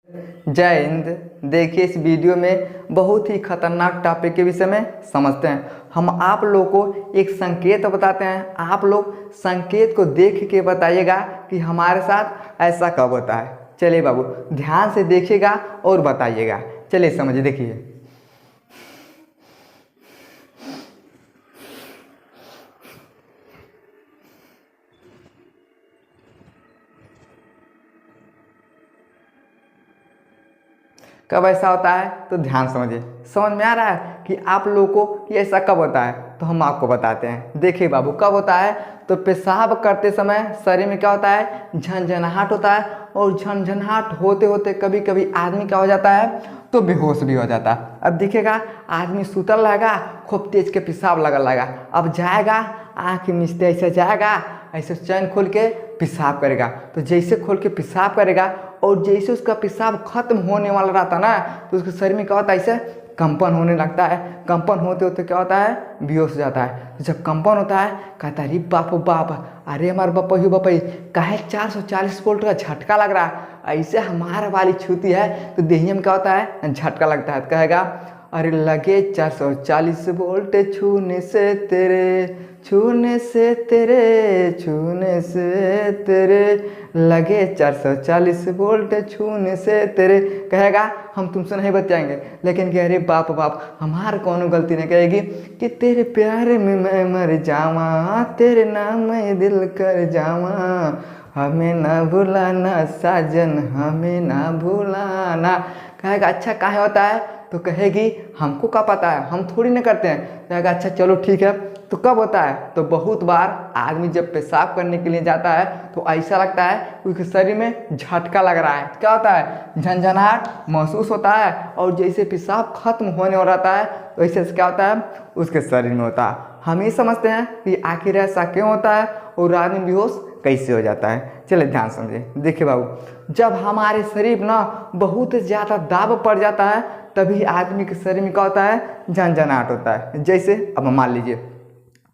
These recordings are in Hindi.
जय हिंद। देखिए, इस वीडियो में बहुत ही खतरनाक टॉपिक के विषय में समझते हैं। हम आप लोग को एक संकेत बताते हैं, आप लोग संकेत को देख के बताइएगा कि हमारे साथ ऐसा कब होता है। चलिए बाबू, ध्यान से देखिएगा और बताइएगा। चलिए समझिए, देखिए। कब ऐसा होता है तो ध्यान समझिए। समझ में आ रहा है कि आप लोगों को कि ऐसा कब होता है, तो हम आपको बताते हैं। देखिए बाबू, कब होता है तो पेशाब करते समय शरीर में क्या होता है, झनझनाहट होता है। और झनझनाहट होते होते कभी कभी आदमी क्या हो जाता है तो बेहोश भी हो जाता है। अब देखिएगा, आदमी सुतल रहेगा, खूब तेज के पेशाब लगल रहेगा। अब जाएगा, आँख मिचते ऐसे जाएगा, ऐसे चैन खोल के पेशाब करेगा। तो जैसे खोल के पेशाब करेगा और जैसे उसका पेशाब खत्म होने वाला रहता ना, तो उसके शरीर में क्या होता है, ऐसे कंपन होने लगता है। कंपन होते होते क्या होता है, बेहोश हो जाता है। तो जब कंपन होता है, कहता है अरे बाप बाप, अरे हमारे बपही बपही काहे 440 वोल्ट का झटका लग रहा है। ऐसे हमारा वाली छूती है तो देहिया में क्या होता है, झटका लगता है। तो कहेगा अरे लगे 440 वोल्ट छूने से तेरे, छूने से तेरे, छूने से तेरे, लगे 440 वोल्ट छूने से तेरे। कहेगा हम तुमसे नहीं बचाएंगे, लेकिन कह अरे बाप बाप, हमार कौन गलती नहीं। कहेगी कि तेरे प्यार में मैं मर जावा, तेरे नाम में दिल कर जावा, हमें ना भुलाना साजन, हमें ना भुलाना। कहेगा अच्छा काहे होता है, तो कहेगी हमको क्या पता है, हम थोड़ी ना करते हैं। कहेगा अच्छा चलो ठीक है, तो कब होता है तो बहुत बार आदमी जब पेशाब करने के लिए जाता है तो ऐसा लगता है कि उसके शरीर में झटका लग रहा है। क्या होता है, झंझनाहट महसूस होता है। और जैसे पेशाब खत्म होने वाला रहता है तो ऐसे क्या होता है, उसके शरीर में होता है। हम ही समझते हैं कि आखिर ऐसा क्यों होता है और आदमी बेहोश कैसे हो जाता है। चलिए ध्यान समझिए। देखिए बाबू, जब हमारे शरीर ना बहुत ज़्यादा दाब पड़ जाता है तभी आदमी के शरीर में क्या होता है, झंझनाहट होता है। जैसे अब मान लीजिए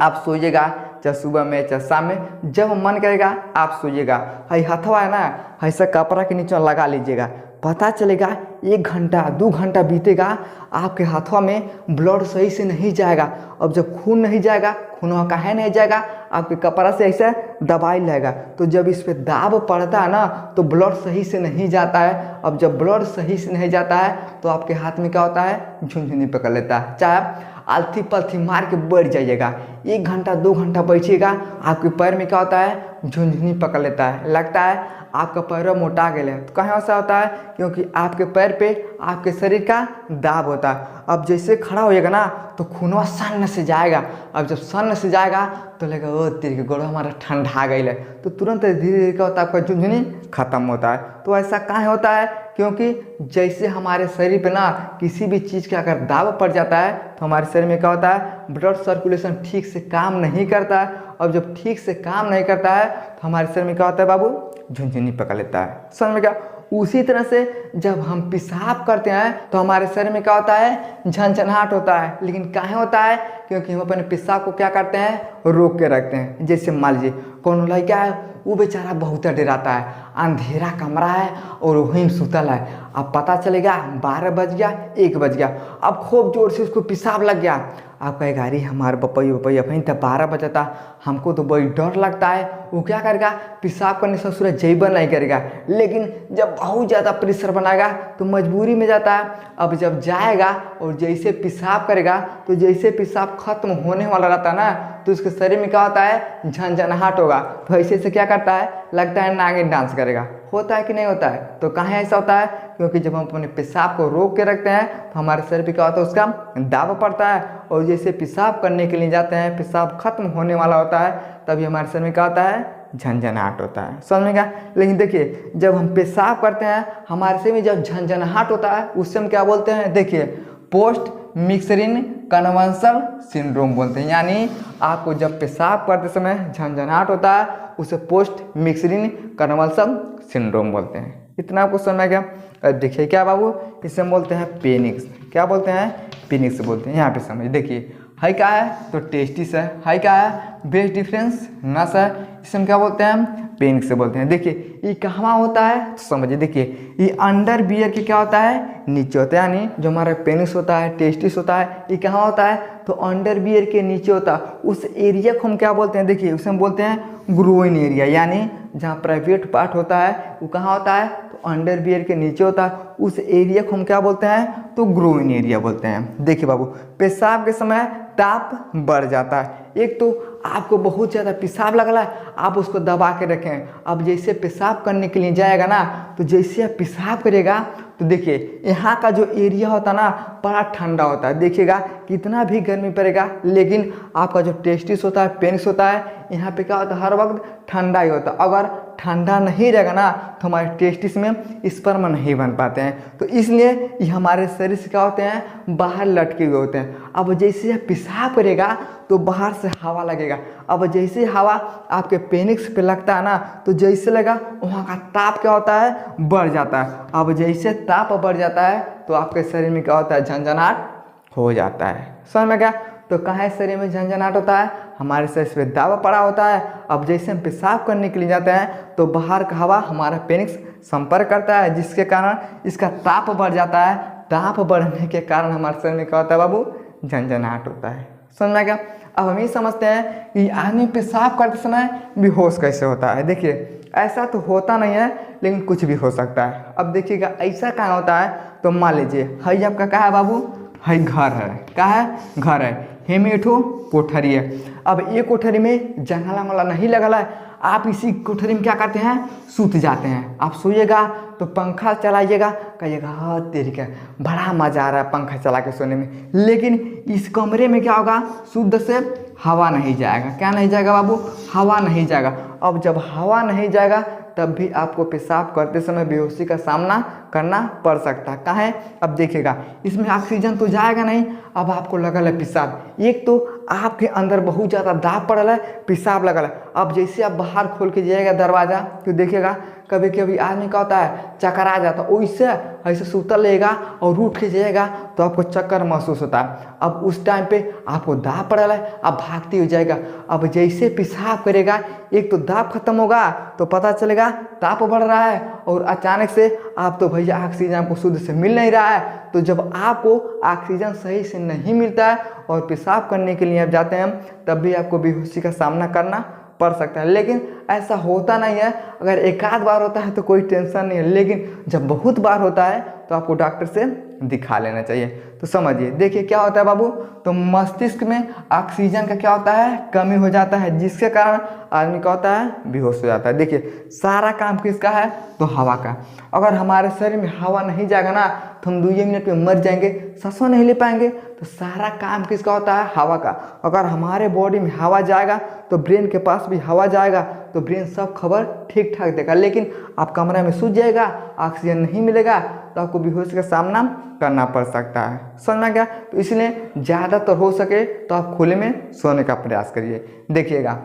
आप सोइएगा, चाहे सुबह में चाहे शाम में, जब मन करेगा आप सोइएगा, हई हथवा है ना, ऐसा कपड़ा के नीचे लगा लीजिएगा। पता चलेगा 1 घंटा 2 घंटा बीतेगा, आपके हाथों में ब्लड सही से नहीं जाएगा। अब जब खून नहीं जाएगा, खून काहे नहीं जाएगा, आपके कपड़ा से ऐसे दबाई लगेगा। तो जब इस पर दाब पड़ता है ना तो ब्लड सही से नहीं जाता है। अब जब ब्लड सही से नहीं जाता है तो आपके हाथ में क्या होता है, झुनझुनी पकड़ लेता है। चाहे आलथी पलथी मार के बैठ जाइएगा, 1 घंटा 2 घंटा बैठिएगा, आपके पैर में क्या होता है, झुनझुनी पकड़ लेता है। लगता है आपका पैर मोटा गया है। तो कहाँ ऐसा होता है, क्योंकि आपके पैर पे आपके शरीर का दाब होता है। अब जैसे खड़ा होइएगा ना तो खूनवा सन्न से जाएगा। अब जब सन्न से जाएगा तो लगेगा ओ तेरे के गोड़ हमारा ठंडा गई है, तो तुरंत धीरे धीरे क्या होता है, आपका झुनझुनी खत्म होता है। तो ऐसा कहाँ होता है, क्योंकि जैसे हमारे शरीर पे ना किसी भी चीज़ का अगर दाब पड़ जाता है तो हमारे शरीर में क्या होता है, ब्लड सर्कुलेशन ठीक से काम नहीं करता है। और जब ठीक से काम नहीं करता है तो हमारे शरीर में क्या होता है बाबू, झुनझुनी पकड़ लेता है। समझ में क्या। उसी तरह से जब हम पेशाब करते हैं तो हमारे शरीर में क्या होता है, झनझनाहट होता है। लेकिन काहे होता है, क्योंकि हम अपने पेशाब को क्या करते हैं, रोक के रखते हैं। जैसे मान लीजिए कौन लड़का है, वो बेचारा बहुत डराता है, अंधेरा कमरा है और वहीं सुतल है। अब पता चलेगा 12 बज गया, 1 बज गया, अब खूब जोर से उसको पेशाब लग गया। आप कहेगा अरे हमारे बपई अपनी तो 12 बजा था, हमको तो बड़ी डर लगता है। वो क्या करेगा, पेशाब करने से सूरज जैबा नहीं करेगा। लेकिन जब बहुत ज़्यादा प्रेशर बनाएगा तो मजबूरी में जाता है। अब जब जाएगा और जैसे पेशाब करेगा तो जैसे पेशाब खत्म होने वाला रहता है ना तो उसके शरीर में क्या होता है, झनझनाहट होगा। तो ऐसे से क्या करता है, लगता है नागिन डांस करेगा। होता है कि नहीं होता है। तो कहाँ ऐसा होता है, क्योंकि जब हम अपने पेशाब को रोक के रखते हैं तो हमारे शरीर पे क्या होता है, उसका दाब पड़ता है। और जैसे पेशाब करने के लिए जाते हैं, पेशाब खत्म होने वाला होता है, तभी हमारे शरीर में क्या होता है, झनझनाहट होता है। समझ में क्या। लेकिन देखिए जब हम पेशाब करते हैं हमारे शरीर में जब झनझनाहट होता है उस समय क्या बोलते हैं, देखिए पोस्ट मिक्सरिन कन्वल्सन सिंड्रोम बोलते हैं। यानी आपको जब पेशाब करते समय झनझनाहट होता है उसे पोस्ट मिक्सरिन कन्वल्सन सिंड्रोम बोलते हैं। इतना आपको समझ में गया। देखिए क्या बाबू, इसे बोलते हैं पेनिक्स। क्या बोलते हैं, पेनिक्स बोलते हैं। यहाँ पे समझिए, देखिए हाई क्या है तो टेस्टिस है, हाई क्या है बेस डिफरेंस नस है, इसे हम क्या बोलते हैं पेनिक्स से बोलते हैं। देखिए ये कहाँ होता है तो समझिए, देखिए ये अंडर बियर के क्या होता है नीचे होता है, यानी जो हमारा पेनिक्स होता है टेस्टिस होता है ये कहाँ होता है तो अंडर बियर के नीचे होता है। उस एरिया को हम क्या बोलते हैं, देखिए उसे हम बोलते हैं ग्रोइन एरिया, यानी जहाँ प्राइवेट पार्ट होता है वो कहाँ होता है तो अंडर बियर के नीचे होता है। उस एरिया को हम क्या बोलते हैं तो ग्रोइन एरिया बोलते हैं। देखिए बाबू पेशाब के समय ताप बढ़ जाता है। एक तो आपको बहुत ज़्यादा पेशाब लग रहा है, आप उसको दबा के रखें। अब जैसे पेशाब करने के लिए जाएगा ना तो जैसे आप पेशाब करेगा तो देखिए यहाँ का जो एरिया होता है ना बड़ा ठंडा होता है। देखिएगा कितना भी गर्मी पड़ेगा लेकिन आपका जो टेस्टिस होता है पेनिस होता है यहाँ पे क्या होता है हर वक्त ठंडा ही होता है। अगर ठंडा नहीं रहेगा ना तो हमारे टेस्टिस में स्पर्म नहीं बन पाते हैं, तो इसलिए ये हमारे शरीर से क्या होते हैं बाहर लटके हुए होते हैं। अब जैसे पेशाब करेगा तो बाहर से हवा लगेगा। अब जैसे हवा आपके पेनिक्स पे लगता है ना तो जैसे लगा वहाँ का ताप क्या होता है बढ़ जाता है। अब जैसे ताप बढ़ जाता है तो आपके शरीर में क्या होता है झंझनाहट हो जाता है। समझ में क्या तो कहाँ शरीर में झंझनाहट होता है हमारे शरीर पे दाब पड़ा होता है। अब जैसे हम पेशाब करने के लिए जाते हैं तो बाहर का हवा हमारा पेनिक्स संपर्क करता है जिसके कारण इसका ताप बढ़ जाता है। ताप बढ़ने के कारण हमारे शरीर में क्या होता है बाबू झंझनाहट होता है। समझ में क्या। अब हम ये समझते हैं कि आदमी पेशाब करते समय बेहोश कैसे होता है। देखिए ऐसा तो होता नहीं है लेकिन कुछ भी हो सकता है। अब देखिएगा ऐसा कहाँ होता है तो मान लीजिए हई आपका क्या है बाबू हई घर है, क्या है घर है, हेमे एठो कोठरी है। अब ये कोठरी में जंगला वंगला नहीं लगल है, आप इसी कोठरी में क्या करते हैं सूत जाते हैं। आप सोइएगा तो पंखा चलाइएगा कहिएगा हाँ तेरी क्या बड़ा मज़ा आ रहा है पंखा चला के सोने में, लेकिन इस कमरे में क्या होगा शुद्ध से हवा नहीं जाएगा। क्या नहीं जाएगा बाबू हवा नहीं जाएगा। अब जब हवा नहीं जाएगा तब भी आपको पेशाब करते समय बेहोशी का सामना करना पड़ सकता है। कहाँ है अब देखिएगा इसमें ऑक्सीजन तो जाएगा नहीं। अब आपको लगल है पेशाब, एक तो आपके अंदर बहुत ज़्यादा दाब पड़ल है पेशाब लगल है। अब जैसे आप बाहर खोल के जाइएगा दरवाज़ा तो देखिएगा कभी कभी आदमी का होता है चक्कर आ जाता है, वैसे ऐसे सूतल रहेगा और उठ के जाएगा तो आपको चक्कर महसूस होता है। अब उस टाइम पे आपको दाब पड़ल है आप भागते हो जाएगा। अब जैसे पेशाब करेगा एक तो दाब खत्म होगा तो पता चलेगा ताप बढ़ रहा है और अचानक से आप तो भैया ऑक्सीजन आपको शुद्ध से मिल नहीं रहा है। तो जब आपको ऑक्सीजन सही से नहीं मिलता है और पेशाब करने के लिए आप जाते हैं तब भी आपको बेहोशी का सामना करना पड़ सकता है। लेकिन ऐसा होता नहीं है, अगर एक आध बार होता है तो कोई टेंशन नहीं है, लेकिन जब बहुत बार होता है तो आपको डॉक्टर से दिखा लेना चाहिए। तो समझिए देखिए क्या होता है बाबू तो मस्तिष्क में ऑक्सीजन का क्या होता है कमी हो जाता है जिसके कारण आदमी का होता है बेहोश हो जाता है। देखिए सारा काम किसका है तो हवा का। अगर हमारे शरीर में हवा नहीं जाएगा ना तो हम 2 मिनट में मर जाएंगे, सांसों नहीं ले पाएंगे। तो सारा काम किसका होता है हवा का। अगर हमारे बॉडी में हवा जाएगा तो ब्रेन के पास भी हवा जाएगा तो ब्रेन सब खबर ठीक ठाक देगा। लेकिन आप कमरे में सूझ जाएगा ऑक्सीजन नहीं मिलेगा तो आपको बेहोशी का सामना करना पड़ सकता है। समझना क्या तो इसलिए ज़्यादातर हो सके तो आप खुले में सोने का प्रयास करिए। देखिएगा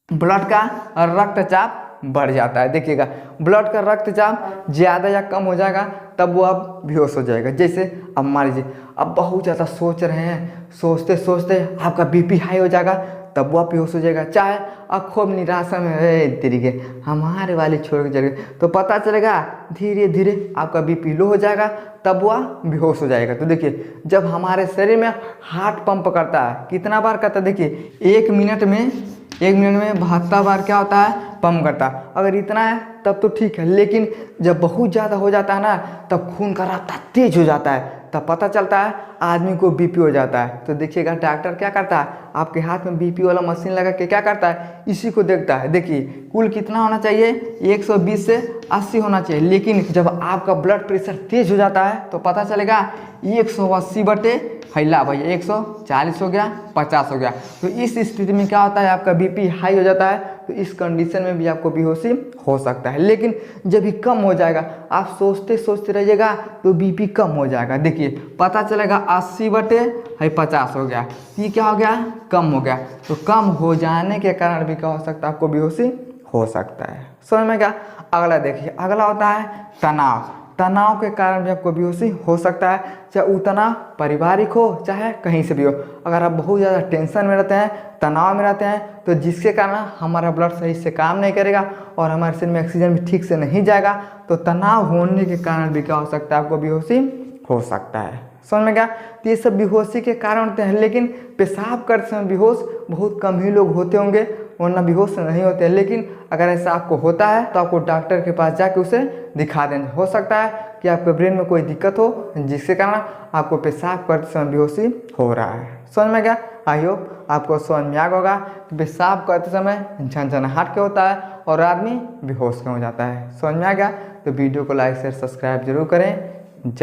ब्लड का रक्तचाप बढ़ जाता है। देखिएगा ब्लड का रक्तचाप ज़्यादा या कम हो जाएगा तब वो अब बेहोश हो जाएगा। जैसे अब मान लीजिए अब बहुत ज़्यादा सोच रहे हैं, सोचते सोचते आपका बीपी हाई हो जाएगा तब वो बेहोश हो जाएगा। चाहे अब खूब निराशा में तरीके हमारे वाले छोड़ के चले गए तो पता चलेगा धीरे धीरे आपका बीपी लो हो जाएगा तब वह बेहोश हो जाएगा। तो देखिए जब हमारे शरीर में हार्ट पंप करता है कितना बार करता है देखिए 1 मिनट में 72 बार क्या होता है पंप करता है। अगर इतना है तब तो ठीक है, लेकिन जब बहुत ज़्यादा हो जाता है ना तब खून का रफ्तार तेज हो जाता है तब पता चलता है आदमी को बीपी हो जाता है। तो देखिएगा डॉक्टर क्या करता है आपके हाथ में बीपी वाला मशीन लगा के क्या करता है इसी को देखता है। देखिए कुल कितना होना चाहिए 120 से 80 होना चाहिए, लेकिन जब आपका ब्लड प्रेशर तेज हो जाता है तो पता चलेगा 180 बटे हैला भैया 140 हो गया 50 हो गया। तो इस स्थिति में क्या होता है आपका बीपी हाई हो जाता है। तो इस कंडीशन में भी आपको बेहोशी हो सकता है। लेकिन जब भी कम हो जाएगा आप सोचते सोचते रहिएगा तो बीपी कम हो जाएगा। देखिए पता चलेगा 80 बटे 50 हो गया, ये क्या हो गया कम हो गया। तो कम हो जाने के कारण भी क्या हो सकता है आपको बेहोशी हो सकता है। समझ में क्या। अगला देखिए अगला होता है तनाव। तनाव के कारण भी आपको बेहोशी हो सकता है, चाहे वो तनाव पारिवारिक हो चाहे कहीं से भी हो। अगर आप बहुत ज़्यादा टेंशन में रहते हैं, तनाव में रहते हैं, तो जिसके कारण हमारा ब्लड सही से काम नहीं करेगा और हमारे शरीर में ऑक्सीजन भी ठीक से नहीं जाएगा, तो तनाव होने के कारण भी क्या हो सकता है, आपको बेहोशी हो सकता है। समझ में क्या? तो ये सब बेहोशी के कारण होते हैं, लेकिन पेशाब करते समय बेहोश बहुत कम ही लोग होते होंगे, वरना बेहोश नहीं होते हैं। लेकिन अगर ऐसा आपको होता है तो आपको डॉक्टर के पास जाके उसे दिखा देना। हो सकता है कि आपके ब्रेन में कोई दिक्कत हो जिसके कारण आपको पेशाब करते समय बेहोशी हो रहा है। समझ में क्या? आई होप आपको समझ में आ गया होगा कि पेशाब करते समय झनझनाहट क्या होता है और आदमी बेहोश क्यों हो जाता है। समझ में आ गया? तो वीडियो को लाइक शेयर सब्सक्राइब जरूर करें। जय